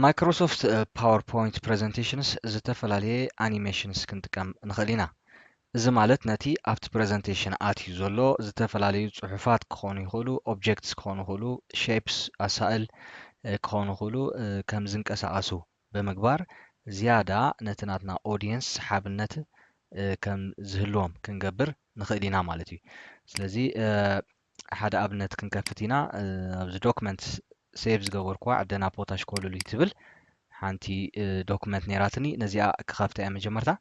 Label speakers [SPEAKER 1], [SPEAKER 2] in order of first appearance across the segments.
[SPEAKER 1] ማይክሮሶፍት ፓወርፖይንት ፕሬዘንቴሽንስ ዝተፈላለዩ ኣኒሜሽንስ ክንጥቀም ንኽእል ኢና። እዚ ማለት ነቲ ኣብቲ ፕሬዘንቴሽን ኣትዩ ዘሎ ዝተፈላለዩ ጽሑፋት ክኾኑ ይኽእሉ፣ ኦብጀክትስ ክኾኑ ይኽእሉ፣ ሼፕስ ኣሳእል ክኾኑ ይኽእሉ ከም ዝንቀሳቐሱ ብምግባር ዝያዳ ነቲ ናትና ኦዲየንስ ሰሓብነት ከም ዝህልዎም ክንገብር ንኽእል ኢና ማለት እዩ። ስለዚ ሓደ ኣብነት ክንከፍት ኢና ኣብዚ ዶክመንት ሴቭ ዝገበርኳ ዕደና ፖታሽ ኮሉሉ ትብል ሓንቲ ዶክመንት ነራትኒ ነዚኣ ክኸፍታ እያ መጀመርታ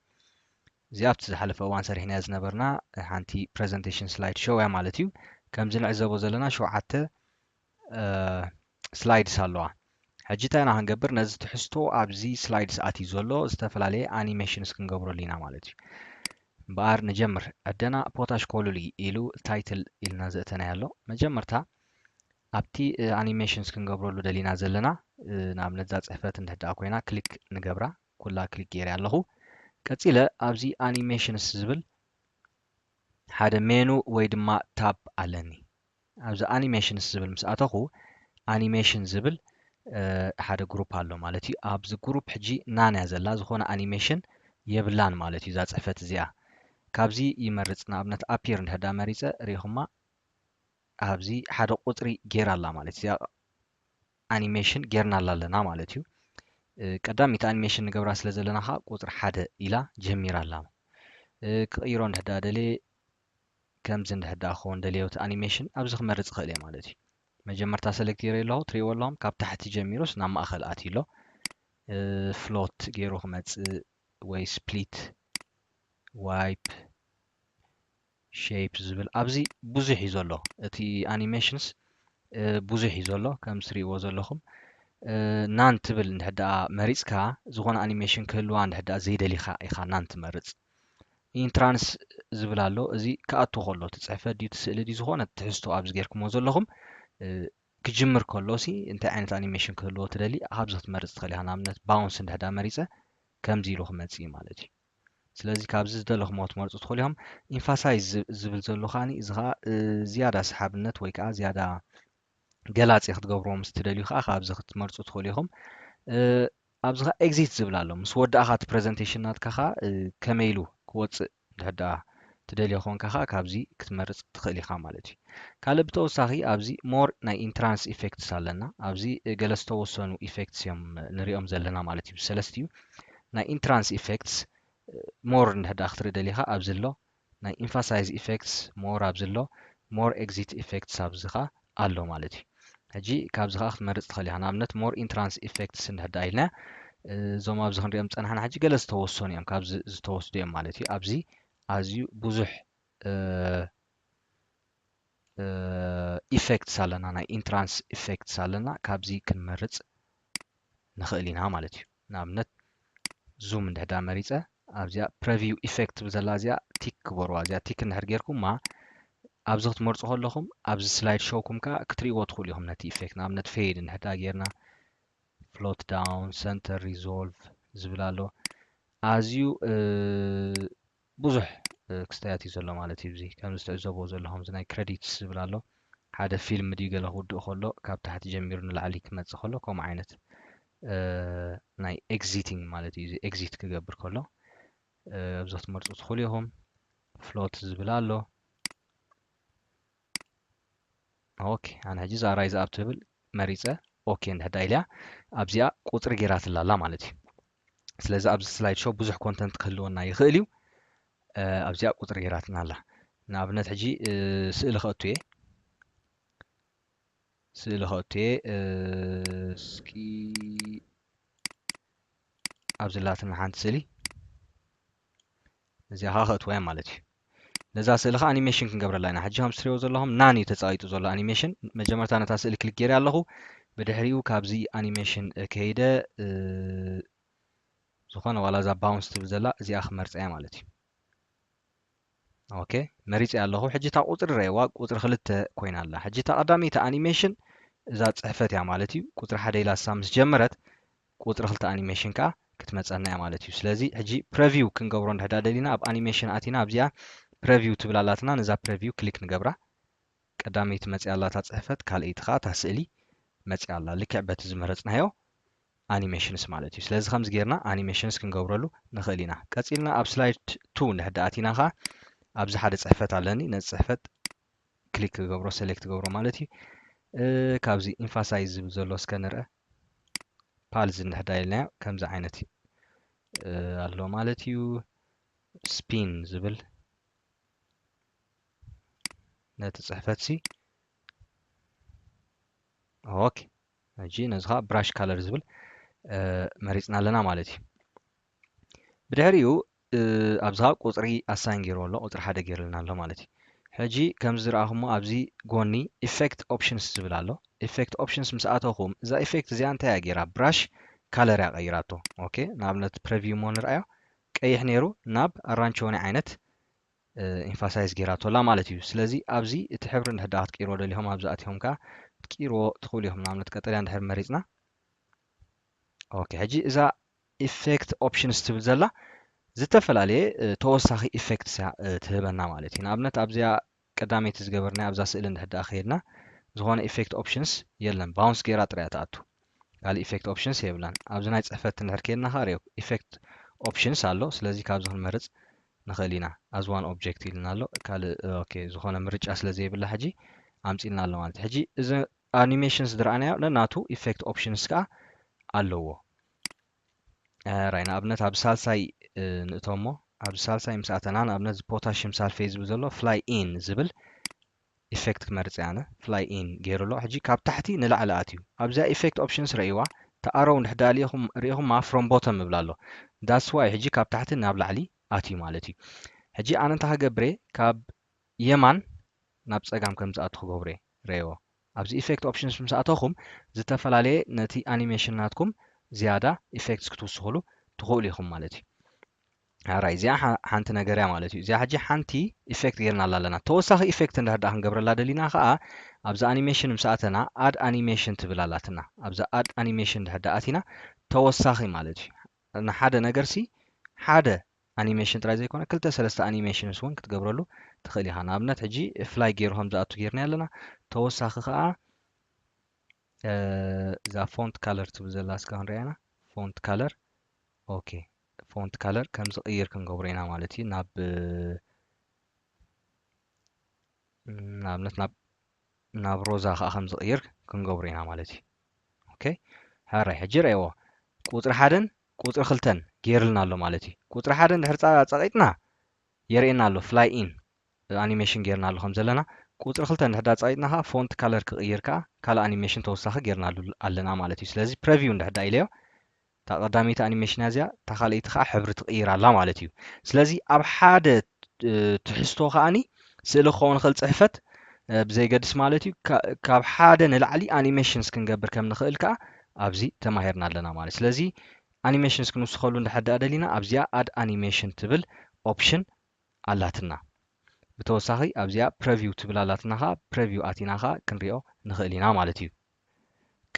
[SPEAKER 1] እዚኣ ኣብቲ ዝሓለፈ እዋን ሰሪሕና ዝነበርና ሓንቲ ፕሬዘንቴሽን ስላይድ ሾው እያ ማለት እዩ። ከምዚ ንዕዘቦ ዘለና 7 ስላይድስ ኣለዋ። ሕጂ እንታይ ኢና ክንገብር ነዚ ትሕዝቶ ኣብዚ ስላይድስ ኣትዩ ዘሎ ዝተፈላለየ ኣኒሜሽንስ ክንገብረሉ ኢና ማለት እዩ። እምበኣር ንጀምር ዕደና ፖታሽ ኮሉሉ ኢሉ ታይትል ኢልና ዘእተናይ ኣሎ መጀመርታ ኣብቲ ኣኒሜሽንስ ክንገብረሉ ደሊና ዘለና ንኣብነት ዛ ፅሕፈት እንድሕዳኣ ኮይና ክሊክ ንገብራ ኩላ ክሊክ ገይረ ኣለኹ። ቀፂለ ኣብዚ ኣኒሜሽንስ ዝብል ሓደ ሜኑ ወይ ድማ ታብ ኣለኒ። ኣብዚ ኣኒሜሽንስ ዝብል ምስ ኣተኹ ኣኒሜሽን ዝብል ሓደ ግሩፕ ኣሎ ማለት እዩ። ኣብዚ ግሩፕ ሕጂ ናንያ ዘላ ዝኾነ ኣኒሜሽን የብላን ማለት እዩ። ዛ ፅሕፈት እዚኣ ካብዚ ይመርፅ ንኣብነት ኣፒር እንድሕዳ መሪፀ ሪኢኹማ ኣብዚ ሓደ ቁፅሪ ጌራ ኣላ ማለት እዚኣ ኣኒሜሽን ጌርናላ ኣለና ማለት እዩ። ቀዳሚት ኣኒሜሽን ንገብራ ስለ ዘለና ኸ ቁፅሪ 1 ኢላ ጀሚራ ኣላ። ክቕይሮ እንድሕዳ ደልየ ከምዚ እንድሕዳ ክኸውን ደልየውቲ ኣኒሜሽን ኣብዚ ክመርፅ ክእል እየ ማለት እዩ። መጀመርታ ሰለክት ገይረ ኣለኹ ትሪእዎ ኣለኹም ካብ ታሕቲ ጀሚሮስ ናብ ማእኸል ኣትዩ ኣሎ ፍሎት ገይሩ ክመፅእ ወይ ስፕሊት ዋይፕ ሼፕ ዝብል ኣብዚ ብዙሕ እዩ ዘሎ እቲ ኣኒሜሽንስ ብዙሕ እዩ ዘሎ ከም ትሪእዎ ዘለኹም ናን ትብል እንድሕዳ መሪፅካ ዝኾነ ኣኒሜሽን ክህልዋ እንድሕዳ ዘይደሊኻ ኢኻ ናን ትመርፅ። ኢንትራንስ ዝብል ኣሎ እዚ ክኣቱ ከሎ እቲ ፅሕፈት ድዩ ትስእሊ ድዩ ዝኾነ ትሕዝቶ ኣብዚ ጌርኩሞ ዘለኹም ክጅምር ከሎሲ እንታይ ዓይነት ኣኒሜሽን ክህልዎ ትደሊ ኣብዚ ክትመርፅ ትኽእል ኢኻ። ንኣብነት ባውንስ እንድሕዳ መሪፀ ከምዚ ኢሉ ክመፅእ እዩ ማለት እዩ። ስለዚ ካብዚ ዝደለኹሞ ትመርፁ ትኽእሉ ኢኹም። ኢንፋሳይዝ ዝብል ዘሎ ኸዓኒ እዚ ኸዓ ዝያዳ ሰሓብነት ወይ ከዓ ዝያዳ ገላፂ ክትገብርዎ ምስ ትደልዩ ከዓ ካብዚ ክትመርፁ ትኽእሉ ኢኹም። ኣብዚ ኸ ኤግዚት ዝብል ኣሎ ምስ ወዳእኻ እቲ ፕሬዘንቴሽን ናትካ ኸ ከመይ ኢሉ ክወፅእ እንድሕዳ ትደልዮ ኮንካ ኸ ካብዚ ክትመርፅ ትኽእል ኢኻ ማለት እዩ። ካልእ ብተወሳኺ ኣብዚ ሞር ናይ ኢንትራንስ ኢፌክትስ ኣለና። ኣብዚ ገለ ዝተወሰኑ ኢፌክትስ እዮም ንሪኦም ዘለና ማለት እዩ። ሰለስተ እዩ ናይ ኢንትራንስ ኢፌክትስ ሞር እንድሕዳ ክትርኢ ደሊኻ ኣብዚ ኣሎ ናይ ኢንፋሳይዝ ኢፌክትስ ሞር ኣብዚ ኣሎ ሞር ኤግዚት ኢፌክትስ ኣብዚ ኸ ኣሎ ማለት እዩ። ሕጂ ካብዚ ኸ ክትመርፅ ትኽእል ኢኻ። ንኣብነት ሞር ኢንትራንስ ኢፌክትስ እንድሕዳ ኢልና እዞም ኣብዚ ክንሪኦም ፀናሕና ሕጂ ገለ ዝተወሰኑ እዮም ካብዚ ዝተወስዱ እዮም ማለት እዩ። ኣብዚ ኣዝዩ ብዙሕ ኢፌክትስ ኣለና ናይ ኢንትራንስ ኢፌክትስ ኣለና ካብዚ ክንመርፅ ንኽእል ኢና ማለት እዩ። ንኣብነት ዙም እንድሕዳ መሪፀ ኣብዚኣ ፕሬቪው ኢፌክት ብዘላ እዚኣ ቲክ ክበርዋ እዚኣ ቲክ እንድሕር ጌርኩም ኣብዚ ክትመርፁ ከለኹም ኣብዚ ስላይድ ሾውኩም ከዓ ክትሪእዎ ትኽእሉ ኢኹም ነቲ ኢፌክት። ንኣብነት ፌድ እንድሕዳ ጌርና ፍሎት ዳውን ሰንተር ሪዞልቭ ዝብል ኣሎ ኣዝዩ ብዙሕ ክስተያት እዩ ዘሎ ማለት እዩ። እዚ ከምዚ ትዕዘብዎ ዘለኹም እዚ ናይ ክሬዲትስ ዝብል ኣሎ ሓደ ፊልም ድዩ ገለ ክውድእ ከሎ ካብ ታሕቲ ጀሚሩ ንላዕሊ ክመፅእ ከሎ ከምኡ ዓይነት ናይ ኤግዚቲንግ ማለት እዩ። እዚ ኤግዚት ክገብር ከሎ ኣብዚ ክትመርፁ ትኽእሉ ኢኹም። ፍሎት ዝብል ኣሎ ኦኬ ኣነ ሕጂ እዛ ራይዝ ኣብ ትብል መሪፀ ኦኬ እንድሕዳ ኢልያ ኣብዚኣ ቁፅሪ ጌራትላ ኣላ ማለት እዩ። ስለዚ ኣብዚ ስላይድ ሾው ብዙሕ ኮንተንት ክህልወና ይኽእል እዩ። ኣብዚኣ ቁፅሪ ጌራትና ኣላ። ንኣብነት ሕጂ ስእሊ ከእቱ እየ እስኪ ኣብዚ ላትና ሓንቲ ስእሊ እዚኣ ኸ ከእትዋ እያ ማለት እዩ። ነዛ ስእሊ ኸ ኣኒሜሽን ክንገብረላ ኢና። ሕጂ ከም ትሪእዎ ዘለኹም ናን እዩ ተፃዊጡ ዘሎ ኣኒሜሽን። መጀመርታ ነታ ስእሊ ክሊክ ገይረ ኣለኹ ብድሕሪኡ ካብዚ ኣኒሜሽን ከይደ ዝኾነ ዋላ እዛ ባውንስ ትብል ዘላ እዚኣ ክመርፀ እያ ማለት እዩ። ኦኬ መሪፀ ኣለኹ። ሕጂ እታ ቁፅሪ ረእዋ ቁፅሪ 2 ኮይና ኣላ። ሕጂ እታ ቀዳሚት ኣኒሜሽን እዛ ፅሕፈት እያ ማለት እዩ። ቁፅሪ 1 ኢላ ሳ ምስ ጀመረት ቁፅሪ 2 ኣኒሜሽን ከዓ ክትመፀና እያ ማለት እዩ። ስለዚ ሕጂ ፕሬቪው ክንገብሮ እንድሕዳ ደሊና ኣብ ኣኒሜሽን ኣቲና ኣብዚኣ ፕሬቪው ትብል ኣላትና ነዛ ፕሬቪው ክሊክ ንገብራ ቀዳሚት መፅያ ኣላ እታ ፅሕፈት ካልአይቲ ኸ እታ ስእሊ መፅያ ኣላ ልክዕ በቲ ዝመረፅናዮ animations ማለት እዩ ስለዚ ከምዚ ጌርና animations ክንገብረሉ ንኽእል ኢና ቀፂልና ኣብ ስላይድ 2 ንሕዳ ኣቲና ኸ ኣብዚ ሓደ ፅሕፈት ኣለኒ ነዚ ፅሕፈት ክሊክ ክገብሮ ሴሌክት ክገብሮ ማለት እዩ ካብዚ ኢንፋሳይዝ ዝብል ዘሎ እስከ ንርአ ፓልዝ ንሕዳ ኢልናዮ ከምዚ ዓይነት ኣሎ ማለት እዩ ስፒን ዝብል ነቲ ፅሕፈት ሲ ኦኬ ሕጂ ነዚ ኸ ብራሽ ካለር ዝብል መሪፅና ኣለና ማለት እዩ ብድሕሪኡ ኣብዚ ኸ ቁፅሪ ኣሳይን ገይሩ ኣሎ ቁፅሪ ሓደ ገይሩልና ኣሎ ማለት እዩ ሕጂ ከምዚ ዝረኣኹሞ ኣብዚ ጎኒ ኢፌክት ኦፕሽንስ ዝብል ኣሎ ኢፌክት ኦፕሽንስ ምስ ኣተኹም እዛ ኢፌክት እዚኣ እንታይ እያ ገይራ ብራሽ ካለር እያ ቀይራቶ ኦኬ ንኣብነት ፕሬቪው ሞ ንርአዮ ቀይሕ ነይሩ ናብ ኣራንቸወኒ ዓይነት ኢንፋሳይዝ ገይራቶላ ማለት እዩ ስለዚ ኣብዚ እቲ ሕብሪ እንድሕዳ ክትቀይርዎ ደሊኹም ኣብዚ ኣትዮም ከዓ ክትቀይርዎ ትኽእሉ ኢኹም ንኣብነት ቀጠልያ እንድሕር መሪፅና ኦኬ ሕጂ እዛ ኢፌክት ኦፕሽንስ ትብል ዘላ ዝተፈላለየ ተወሳኺ ኢፌክት ትህበና ማለት እዩ ንኣብነት ኣብዚኣ ቀዳመይቲ ዝገበርና ኣብዛ ስእሊ እንድሕዳ ከይድና ዝኾነ ኢፌክት ኦፕሽንስ የለን ባውንስ ጌራ ጥራያ ተኣቱ ካልእ ኢፌክት ኦፕሽንስ የብላን ኣብዚ ናይ ፅሕፈት እንድሕር ከይድና ኸ ርአዩ ኢፌክት ኦፕሽንስ ኣሎ ስለዚ ካብዚ ክንመርፅ ንኽእል ኢና ኣዝ ዋን ኦብጀክት ኢልና ኣሎ ካልእ ኦኬ ዝኾነ ምርጫ ስለ ዘይብላ ሕጂ ኣምፂልና ኣሎ ማለት ሕጂ እዚ ኣኒሜሽንስ ዝረኣናዮ ነናቱ ኢፌክት ኦፕሽንስ ከዓ ኣለዎ ራይ ንኣብነት ኣብ ሳልሳይ ንእቶሞ ኣብዚ ሳልሳይ ምስ ኣተና ንኣብነት ፖታሽም ሳልፌት ዝብል ዘሎ ፍላይ ኢን ዝብል ኢፌክት ክመርፅ እያ ኣነ ፍላይ ኢን ገይሩሎ ሕጂ ካብ ታሕቲ ንላዕሊ ኣትዩ ኣብዚኣ ኢፌክት ኦፕሽንስ ረእይዋ ተኣረው እንድሕዳ ሪኢኹም ፍሮም ቦቶም ይብላ ኣሎ ዳስ ዋይ ሕጂ ካብ ታሕቲ ናብ ላዕሊ ኣትዩ ማለት እዩ ሕጂ ኣነ እንታይ ክገብረ ካብ የማን ናብ ፀጋም ከም ዝኣቱ ክገብረ ረእይዎ ኣብዚ ኢፌክት ኦፕሽንስ ምስ ኣተኹም ዝተፈላለየ ነቲ ኣኒሜሽን ናትኩም ዝያዳ ኢፌክትስ ክትውስኽሉ ትኽእሉ ኢኹም ማለት እዩ ራይ እዚኣ ሓንቲ ነገር እያ ማለት እዩ እዚኣ ሕጂ ሓንቲ ኢፌክት ጌርና ኣለና ተወሳኺ ኢፌክት እንድሕዳ ክንገብረላ ደሊና ከዓ ኣብዛ ኣኒሜሽን ምስ ኣተና ኣድ ኣኒሜሽን ትብል ኣላትና ኣብዛ ኣድ ኣኒሜሽን እንድሕዳ ኣቲና ተወሳኺ ማለት እዩ ንሓደ ነገር ሲ ሓደ ኣኒሜሽን ጥራይ ዘይኮነ 2-3 ኣኒሜሽንስ እውን ክትገብረሉ ትኽእል ኢኻ ንኣብነት ሕጂ ፍላይ ገይሩ ከም ዝኣቱ ጌርና ኣለና ተወሳኺ ከዓ እዛ ፎንት ካለር ትብል ዘላ እስካ ክንሪአና ፎንት ካለር ኦኬ ፎንት ካለር ከም ዝቕይር ክንገብሮ ኢና ማለት እዩ ንኣብነት ናብ ሮዛ ከዓ ከም ዝቕይር ክንገብሮ ኢና ማለት እዩ ኦኬ ሃራይ ሕጂ ረእይዎ ቁፅሪ 1ን ቁፅሪ 2ን ገይሩልና ኣሎ ማለት እዩ ቁፅሪ 1 እንድሕር ፀቒጥና የርእየና ኣሎ ፍላይ ኢን ኣኒሜሽን ጌርና ኣሎ ከም ዘለና ቁፅሪ 2 እንድሕዳ ፀቒጥና ከዓ ፎንት ካለር ክቕይር ከዓ ካልእ ኣኒሜሽን ተወሳኺ ጌርና ኣለና ማለት እዩ ስለዚ ፕሬቪው እንድሕዳ ኢለዮ እታ ቀዳሚት ኣኒሜሽን እዚኣ እታ ካልአይቲ ከዓ ሕብሪ ትቕይር ኣላ ማለት እዩ ስለዚ ኣብ ሓደ ትሕዝቶ ከዓኒ ስእሊ ክኸውን ክእል ፅሕፈት ብዘይገድስ ማለት እዩ ካብ ሓደ ንላዕሊ ኣኒሜሽንስ ክንገብር ከም ንኽእል ከዓ ኣብዚ ተማሂርና ኣለና ማለት ስለዚ ኣኒሜሽንስ ክንውስኸሉ እንድሕዳ ደሊና ኣብዚኣ ኣድ ኣኒሜሽን ትብል ኦፕሽን ኣላትና ብተወሳኺ ኣብዚኣ ፕሬቪው ትብል ኣላትና ከዓ ፕሬቪው ኣቲና ከዓ ክንሪኦ ንኽእል ኢና ማለት እዩ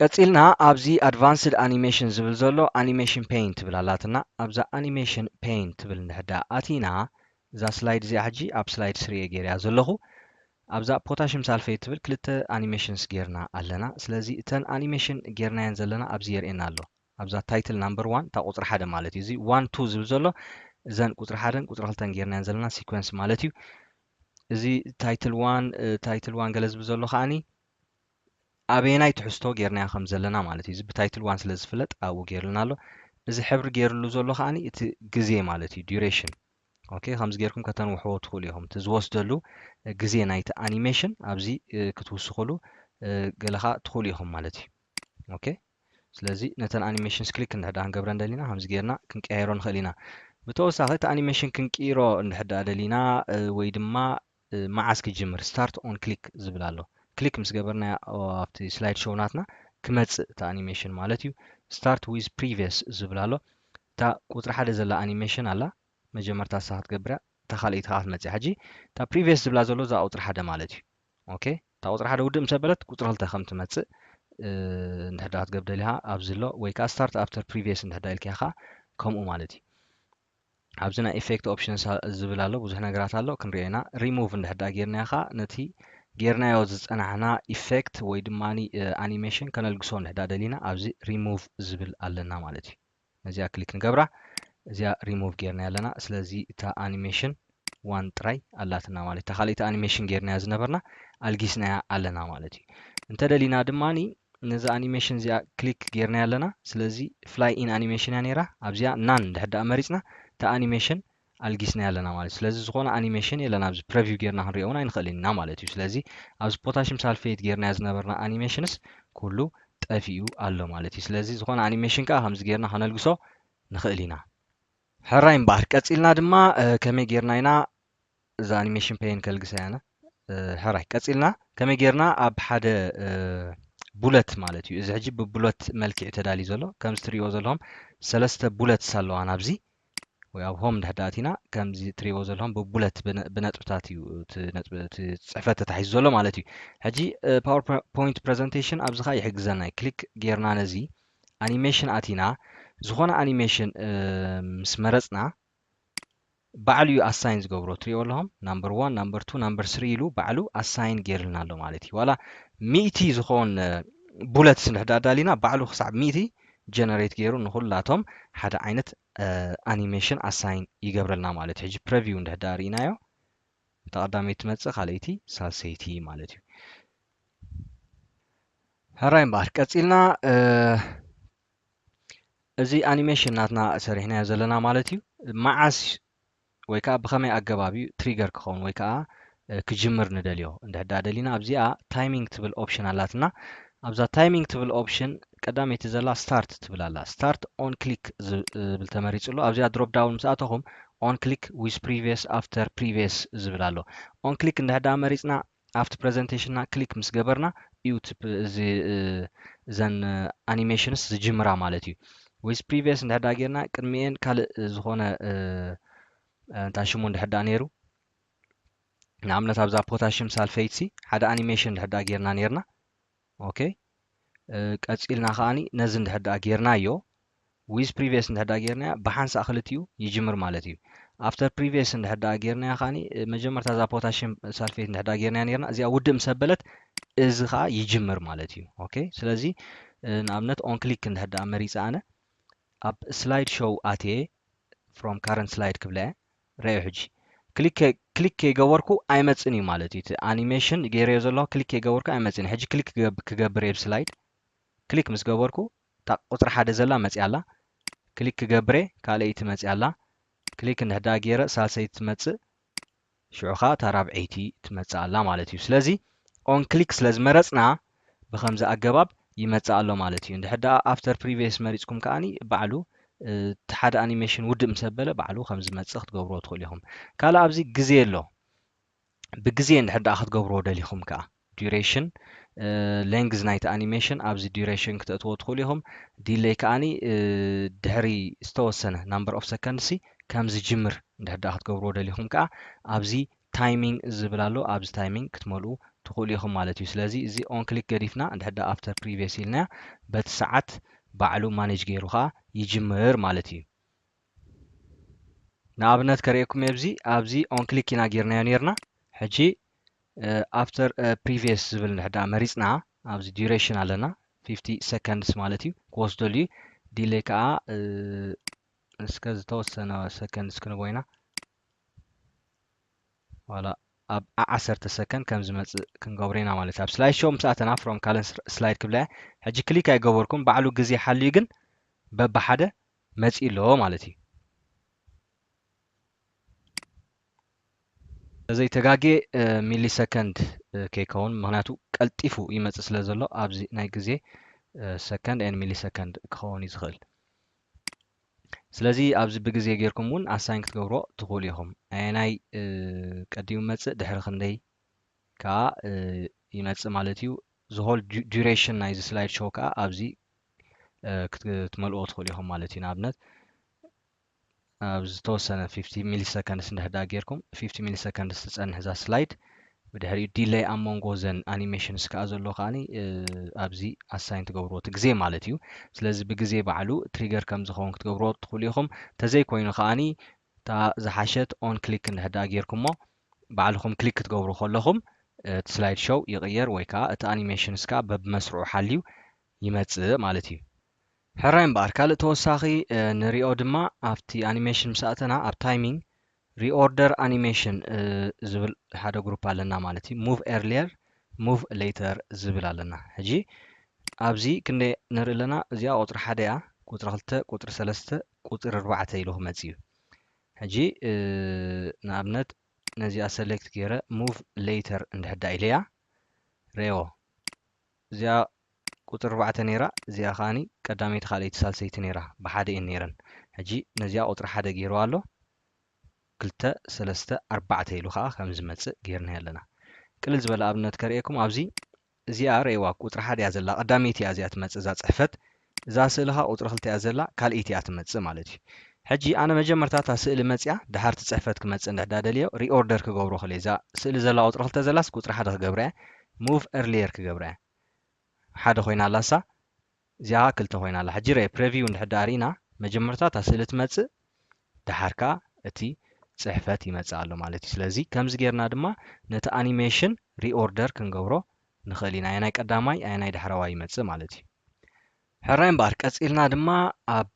[SPEAKER 1] ቀፂልና ኣብዚ ኣድቫንስድ ኣኒሜሽን ዝብል ዘሎ ኣኒሜሽን ፔይን ትብል ኣላትና ኣብዛ ኣኒሜሽን ፔይን ትብል እንድሕዳ ኣቲና እዛ ስላይድ እዚኣ ሕጂ ኣብ ስላይድ 3 ጌርያ ዘለኹ ኣብዛ ፖታሽም ሳልፌት ትብል 2 ኣኒሜሽንስ ጌርና ኣለና ስለዚ እተን ኣኒሜሽን ጌርናየን ዘለና ኣብዚ የርእየና ኣሎ ኣብዛ ታይትል ናምበር 1 እታ ቁፅሪ 1 ማለት እዩ እዚ 1 2 ዝብል ዘሎ እዘን ቁፅሪ 1ን ቁፅሪ 2ን ጌርናየን ዘለና ሲኮንስ ማለት እዩ እዚ ታይትል 1 ገለ ዝብል ዘሎ ከዓኒ ኣበየናይ ትሕዝቶ ጌርናዮ ከም ዘለና ማለት እዩ እዚ ብታይትል 1 ስለ ዝፍለጥ ኣብኡ ገይሩልና ኣሎ እዚ ሕብሪ ገይሩሉ ዘሎ ከዓኒ እቲ ግዜ ማለት እዩ ዱሬሽን ኦኬ ከምዚ ጌርኩም ከተንውሕዎ ትኽእሉ ኢኹም እቲ ዝወስደሉ ግዜ ናይቲ ኣኒሜሽን ኣብዚ ክትውስኽሉ ገለኻ ትኽእሉ ኢኹም ማለት እዩ ኦኬ ስለዚ ነተን ኣኒሜሽንስ ክሊክ እንድሕዳ ክንገብረ ደሊና ከምዚ ጌርና ክንቀያይሮ ንኽእል ኢና ብተወሳኺ እቲ ኣኒሜሽን ክንቂሮ እንድሕዳ ደሊና ወይ ድማ መዓዝ ክጅምር ስታርት ኦን ክሊክ ዝብል ኣሎ ክሊክ ምስ ገበርና ኣብቲ ስላይድ ሾው ናትና ክመፅእ እቲ ኣኒሜሽን ማለት እዩ ስታርት ዊዝ ፕሪቪየስ ዝብል ኣሎ እታ ቁፅሪ 1 ዘላ ኣኒሜሽን ኣላ መጀመርታ ንሳ ክትገብር እታ ካልአይቲ ከዓ ትመፅእ ሕጂ እታ ፕሪቪየስ ዝብላ ዘሎ እዛ ቁፅሪ 1 ማለት እዩ ኦኬ እታ ቁፅሪ 1 ውድእ ምስ ኣበለት ቁፅሪ 2 ከም ትመፅእ እንድሕዳ ክትገብር ደሊኻ ኣብዚ ኣሎ ወይ ከዓ ስታርት ኣፍተር ፕሪቪየስ እንድሕዳ ኢልካ ከዓ ከምኡ ማለት እዩ ኣብዚ ናይ ኢፌክት ኦፕሽንስ ዝብል ኣሎ ብዙሕ ነገራት ኣሎ ክንሪኦ ኢና ሪሙቭ እንድሕዳ ጌርናዮ ከዓ ነቲ جيرنا يوزز أنا هنا effect ويدماني animation كان الجسون هدا دلينا أبزي remove زبل علينا مالتي نزيا كليك نقبره زيا remove جيرنا لنا سلازي تا animation وان تراي علاتنا مالتي تخلي تا animation جيرنا يزنبرنا الجسنا علينا مالتي انت دلينا دماني نزا animation زيا كليك جيرنا لنا سلازي fly in animation يعني أبزيا نان هدا أمريسنا تا animation الجسنا يلنا مالتي سلازي زخونا انيميشن يلنا بز بريفيو جيرنا هنريونا ينخلينا مالتي سلازي از بوتاشيوم سالفيت جيرنا يزنبرنا انيميشنس كله طفيو الله مالتي سلازي زخونا انيميشن كا همز جيرنا هنلقصو نخلينا حراين بار قصيلنا دما كمي جيرنا ينا ز انيميشن بين كلقسانا حراي قصيلنا كمي جيرنا اب حدا بولت مالتي اذا حجي ببولت ملكي تدالي زلو كم ستريو زلهم سلسته بولت سالو انا بزي ويا هم دحداتينا كم زي تريو زلهم ببولت بنطبتاتيو صحفته تحيز زلو مالتي حجي باوربوينت برزنتيشن ابزخا يحجزنا كليك غيرنا نزي انيميشن اتينا زخونه انيميشن مسمرصنا بعلو اساين زغبرو تريو لهم نمبر 1 نمبر 2 نمبر 3 يلو بعلو اساين غيرلنا له مالتي ولا 100 زخون بولت سندحدادالينا بعلو خصاب 100 جنريت ገይሩ ንኹላቶም ሓደ ዓይነት ኣኒሜሽን ኣሳይን ይገብረልና ማለት እዩ። ሕጂ ፕሪቪው እንድሕዳር ርኢናዮ ተቐዳመይቲ ትመጽእ ካልአይቲ ሳልሰይቲ ማለት እዩ። ሕራይ እምበር ቀፂልና እዚ ኣኒሜሽን ናትና ሰሪሕናዮ ዘለና ማለት እዩ። መዓስ ወይ ከዓ ብኸመይ ኣገባብ እዩ ትሪገር ክኸውን ወይ ከዓ ክጅምር ንደልዮ እንድሕዳር ደሊና ኣብዚኣ ታይሚንግ ትብል ኦፕሽን ኣላትና ኣብዛ ታይሚንግ ትብል ኦፕሽን ቀዳመይቲ ዘላ ስታርት ትብል ኣላ ስታርት ኦን ክሊክ ዝብል ተመሪጹ ኣሎ ኣብዚኣ ድሮፕ ዳውን ምስኣተኹም ኦን ክሊክ ዊዝ ፕሪቪየስ ኣፍተር ፕሪቪየስ ዝብል ኣሎ ኦን ክሊክ እንድሕዳ መሪፅና ኣብቲ ፕሬዘንቴሽንና ክሊክ ምስ ገበርና እዩ እዘን ኣኒሜሽንስ ዝጅምራ ማለት እዩ ዊዝ ፕሪቪየስ እንድሕዳ ጌርና ቅድሚኤን ካልእ ዝኾነ እንታይ ሽሙ እንድሕዳ ነይሩ ንኣብነት ኣብዛ ፖታሽም ሳልፈይትሲ ሓደ ኣኒሜሽን እንድሕዳ ጌርና ነርና ኦኬ ቀፂልና ከዓኒ ነዚ እንድሕዳ ጌርናዮ ዊዝ ፕሪቪየስ እንድሕዳ ጌርናያ ብሓንሳእ ክልቲኡ ይጅምር ማለት እዩ ኣፍተር ፕሪቪየስ እንድሕዳ ጌርናያ ከዓኒ መጀመርታ እዛ ፖታሽም ሳልፌት እንድሕዳ ጌርናያ ነርና እዚኣ ውድእ ምስ ኣበለት እዚ ከዓ ይጅምር ማለት እዩ ኦኬ ስለዚ ንኣብነት ኦን ክሊክ እንድሕዳ መሪፀ ኣነ ኣብ ስላይድ ሾው ኣትየ ፍሮም ካረንት ስላይድ ክብላ ረዮ ሕጂ ክሊክ ከይገበርኩ ኣይመፅን እዩ ማለት እዩ ኣኒሜሽን ገይረዮ ዘለኹ ክሊክ ከይገበርኩ ኣይመፅን እዩ ሕጂ ክሊክ ክገብር እየ ብስላይድ ክሊክ ምስ ገበርኩ እታ ቁፅሪ ሓደ ዘላ መፅያ ኣላ ክሊክ ክገብረ ካልአይቲ መፅያ ኣላ ክሊክ እንድሕዳ ገይረ ሳልሰይቲ ትመፅእ ሽዑኻ እታ ራብዐይቲ ትመፅእ ኣላ ማለት እዩ ስለዚ ኦን ክሊክ ስለ ዝመረፅና ብከምዚ ኣገባብ ይመፅእ ኣሎ ማለት እዩ እንድሕዳ ኣፍተር ፕሪቪየስ መሪፅኩም ከዓኒ ባዕሉ እቲ ሓደ ኣኒሜሽን ውድእ ምስ ኣበለ ባዕሉ ከም ዝመፅእ ክትገብሮ ትኽእሉ ኢኹም ካልእ ኣብዚ ግዜ ኣሎ ብግዜ እንድሕዳ ክትገብሮ ደሊኹም ከዓ ዱሬሽን ሌንግዝ ናይቲ ኣኒሜሽን ኣብዚ ዱሬሽን ክትእትዎ ትኽእሉ ኢኹም ዲሌይ ከዓኒ ድሕሪ ዝተወሰነ ናምበር ኦፍ ሰከንድሲ ከም ዝጅምር እንድሕዳ ክትገብርዎ ደሊኹም ከዓ ኣብዚ ታይሚንግ ዝብል ኣሎ ኣብዚ ታይሚንግ ክትመልኡ ትኽእሉ ኢኹም ማለት እዩ ስለዚ እዚ ኦን ክሊክ ገዲፍና እንድሕዳ ኣፍተር ፕሪቪየስ ኢልናያ በቲ ሰዓት ባዕሉ ማኔጅ ገይሩ ከዓ ይጅምር ማለት እዩ ንኣብነት ከርእየኩም ኣብዚ ኦን ክሊክ ኢና ጌርናዮ ነርና ሕጂ ኣፍተር ፕሪቪየስ ዝብል እንድሕዳ መሪፅና ኣብዚ ዱሬሽን ኣለና 50 ሰከንድስ ማለት እዩ ክወስደሉ እዩ ዲሌይ ከዓ እስከ ዝተወሰነ ሰከንድስ ክንቦ ኢና ዋላ ኣብ 10 ሰከንድ ከም ዝመፅእ ክንገብሮ ኢና ማለት እዩ ኣብ ስላይድ ሾው ምስኣተና ፍሮም ካረንት ስላይድ ክብላ ሕጂ ክሊክ ኣይገበርኩም ባዕሉ ግዜ ሓልዩ ግን በብሓደ መፂ ኣሎ ማለት እዩ ዘይተጋጌ ሚሊ ሰከንድ ከይከውን ምክንያቱ ቀልጢፉ ይመፅእ ስለ ዘሎ ኣብዚ ናይ ግዜ ሰከንድ ኤን ሚሊ ሰከንድ ክኸውን እዩ ዝኽእል ስለዚ ኣብዚ ብግዜ ጌርኩም እውን ኣሳይን ክትገብሮ ትኽእሉ ኢኹም ናይ ቀዲሙ መፅእ ድሕሪ ክንደይ ከዓ ይመፅእ ማለት እዩ ዝሆል ዱሬሽን ናይዚ ስላይድ ሾው ከዓ ኣብዚ ክትመልኦ ትኽእሉ ኢኹም ማለት እዩ ንኣብነት ኣብ ዝተወሰነ 50 ሚሊ ሰከንድስ እንድሕዳ ጌርኩም 50 ሚሊ ሰከንድስ ትፀንሕ እዛ ስላይድ ብድሕሪኡ ዲሌይ ኣብ መንጎ ዘን ኣኒሜሽንስ ከዓ ዘሎ ከዓኒ ኣብዚ ኣሳይን ትገብርዎ እቲ ግዜ ማለት እዩ ስለዚ ብግዜ ባዕሉ ትሪገር ከም ዝኸውን ክትገብርዎ ትኽእሉ ኢኹም ተዘይኮይኑ ከዓኒ እታ ዝሓሸት ኦን ክሊክ እንድሕዳ ጌርኩሞ ባዕልኩም ክሊክ ክትገብሩ ከለኹም سلايد شو يغير ويكا ات انيميشن سكا بمسرعو حاليو يمص مالتي حراين بار كال توساخي نريو دما افتي انيميشن مساتنا اب تايمينج reorder animation ዝብል ሓደ ግሩፕ ኣለና ማለት እዩ move earlier move later ዝብል ኣለና ሕጂ ኣብዚ ክንደይ ንርኢ ኣለና እዚኣ ቁጥሪ 1 እያ ቁጥሪ 2 ቁጥሪ 3 ቁጥሪ 4 ኢሉ ክመጽ እዩ ሕጂ ንኣብነት ነዚኣ select ገይረ move later እንድሕዳ ኢለያ ሬዮ እዚኣ ቁጥሪ 4 ነይራ እዚኣ ኻኒ ቀዳመይቲ ካልአይቲ ሳልሰይቲ ነይራ ብሓደ እየን ነይረን ሕጂ ነዚኣ ቁጥሪ 1 ገይሩ ኣሎ ክልተ ሰለስተ ኣርባዕተ ኢሉ ከዓ ከም ዝመጽእ ጌርና ኣለና ቅልል ዝበለ ኣብነት ከርእየኩም ኣብዚ እዚኣ ሬዋ ቁጥሪ 1 እያ ዘላ ቀዳመይቲ እያ እዚኣ ትመጽእ እዛ ጽሕፈት እዛ ስእሊ ከዓ ቁጥሪ 2 እያ ዘላ ካልአይቲ እያ ትመጽእ ማለት እዩ ሕጂ ኣነ መጀመርታ እታ ስእሊ መጽያ ድሓርቲ ጽሕፈት ክመጽእ እንዳደልዮ ሪኦርደር ክገብሮ ከለ እዛ ስእሊ ዘላ ቁጥሪ 2 ዘላስ ቁጥሪ 1 ክገብራ ሙቭ ኤርሊየር ክገብራ ሓደ ኮይና ኣላሳ እዚኣ ክልተ ኮይና ኣላ ሕጂ ሬ ፕሪቪው እንድሕዳሪና መጀመርታ እታ ስእሊ ትመጽእ ድሓርካ እቲ ጽሕፈት ይመጽእ ኣሎ ማለት እዩ ስለዚ ከምዚ ጌርና ድማ ነቲ ኣኒሜሽን ሪኦርደር ክንገብሮ ንኽእል ኢና ኣየናይ ቀዳማይ ኣየናይ ዳሕራዋይ ይመጽእ ማለት እዩ ሕራይ እምበር ቀጺልና ድማ ኣብ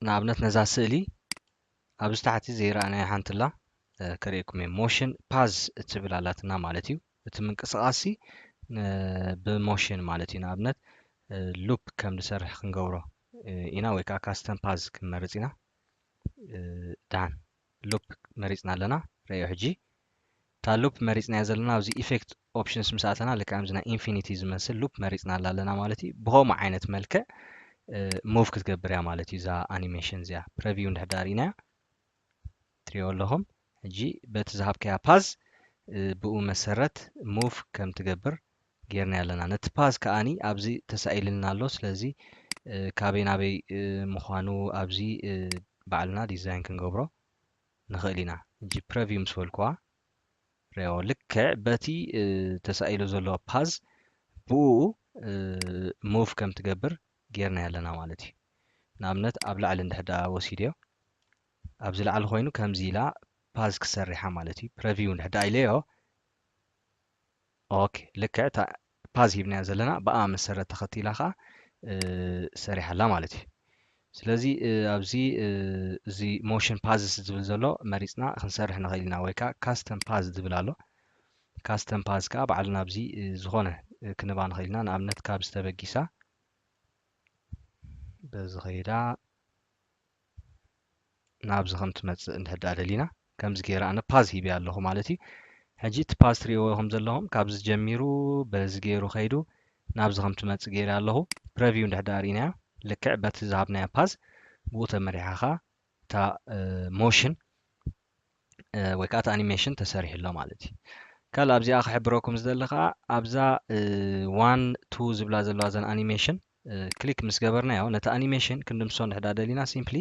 [SPEAKER 1] ንኣብነት ነዛ ስእሊ ኣብዚ ታሕቲ ዘይረኣናዮ ሓንትላ ከርእየኩም እየ ሞሽን ፓዝ እትብል ኣላትና ማለት እዩ እቲ ምንቅስቓሲ ብሞሽን ማለት እዩ ንኣብነት ሉፕ ከም ዝሰርሕ ክንገብሮ ኢና ወይ ከዓ ካስተም ፓዝ ክንመርጽ ኢና ዳን ሉፕ መሪጽና ኣለና ረዮ ሕጂ ታ ሉፕ መሪጽና ዘለና ኣብዚ ኢፌክት ኦፕሽንስ ምስኣተና ልክዕ ከምዚ ናይ ኢንፊኒቲ ዝመስል ሉፕ መሪጽና ኣለና ማለት እዩ ብኸምኡ ዓይነት መልክዕ ሙቭ ክትገብር እያ ማለት እዩ እዛ ኣኒሜሽን እዚኣ ፕሪቪው እንድሕዳሪና ትሪኦ ኣለኹም ሕጂ በቲ ዝሃብከያ ፓዝ ብኡ መሰረት ሙቭ ከም ትገብር ጌርና ኣለና ነቲ ፓዝ ከዓኒ ኣብዚ ተሳኢልልና ኣሎ ስለዚ ካበይ ናበይ ምዃኑ ኣብዚ ባዕልና ዲዛይን ክንገብሮ ንኽእል ኢና እንጂ ፕሪቪው ምስ በልክዋ ሬዮ ልክዕ በቲ ተሳኢሉ ዘሎ ፓዝ ብኡ ሙቭ ከም ትገብር ጌርና ኣለና ማለት እዩ ንኣብነት ኣብ ላዕሊ እንድሕዳ ወሲድዮ ኣብዚ ላዕሊ ኮይኑ ከምዚ ኢላ ፓዝ ክሰሪሓ ማለት እዩ ፕሪቪው እንድሕዳ ኢለዮ ኦኬ ልክዕ ፓዝ ሂብና ዘለና ብኣ መሰረት ተኸቲላ ከዓ ሰሪሓላ ማለት እዩ ስለዚ ኣብዚ እዚ ሞሽን ፓዝስ ዝብል ዘሎ መሪጽና ክንሰርሕ ንኽእል ኢና ወይ ከዓ ካስተም ፓዝ ዝብል ኣሎ ካስተም ፓዝ ከዓ ባዕልና ኣብዚ ዝኾነ ክንባ ንኽእል ኢና ንኣብነት ካብ ዝተበጊሳ በዚ ኸይዳ ናብዚ ከም ትመጽእ እንድሕዳ ደሊና ከምዚ ገይረ ኣነ ፓዝ ሂብያ ኣለኹ ማለት እዩ ሕጂ እቲ ፓዝ ትሪእዎም ዘለኹም ካብዚ ጀሚሩ በዚ ገይሩ ኸይዱ ናብዚ ከም ትመጽእ ገይረ ኣለኹ ፕሪቪው እንድሕዳ ርኢናዮ ልክዕ በቲ ዝሃብናዮ ፓዝ ብኡ ተመሪሓኻ እታ ሞሽን ወይ ከዓ እቲ ኣኒሜሽን ተሰሪሑ ኣሎ ማለት እዩ ካልእ ኣብዚኣ ክሕብረኩም ዝደሊ ከዓ ኣብዛ 1 2 ዝብላ ዘለዋ ዘን ኣኒሜሽን ክሊክ ምስ ገበርናዮ ነቲ ኣኒሜሽን ክንድምሶ እንድሕዳ ደሊና ሲምፕሊ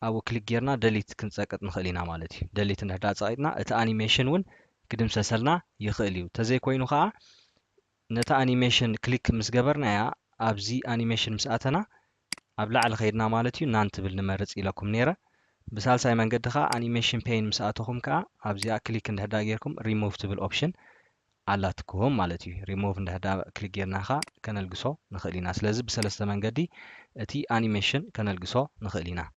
[SPEAKER 1] ኣብኡ ክሊክ ጌርና ደሊት ክንፀቅጥ ንኽእል ኢና ማለት እዩ ደሊት እንድሕዳ ፀቂጥና እቲ ኣኒሜሽን እውን ክድምሰሰልና ይኽእል እዩ ተዘይኮይኑ ከዓ ነቲ ኣኒሜሽን ክሊክ ምስ ገበርናያ ኣብዚ ኣኒሜሽን ምስኣተና ኣብ ላዕሊ ኸይድና ማለት እዩ ናን ትብል ንመርጽ ኢለኩም ነይረ ብሳልሳይ መንገዲ ከዓ ኣኒሜሽን ፔን ምስኣተኹም ከዓ ኣብዚኣ ክሊክ እንድሕዳ ጌርኩም ሪሙቭ ትብል ኦፕሽን ኣላትክዎም ማለት እዩ ሪሙቭ እንድሕዳ ክሊክ ጌርና ከዓ ከነልግሶ ንኽእል ኢና ስለዚ ብሰለስተ መንገዲ እቲ ኣኒሜሽን ከነልግሶ ንኽእል ኢና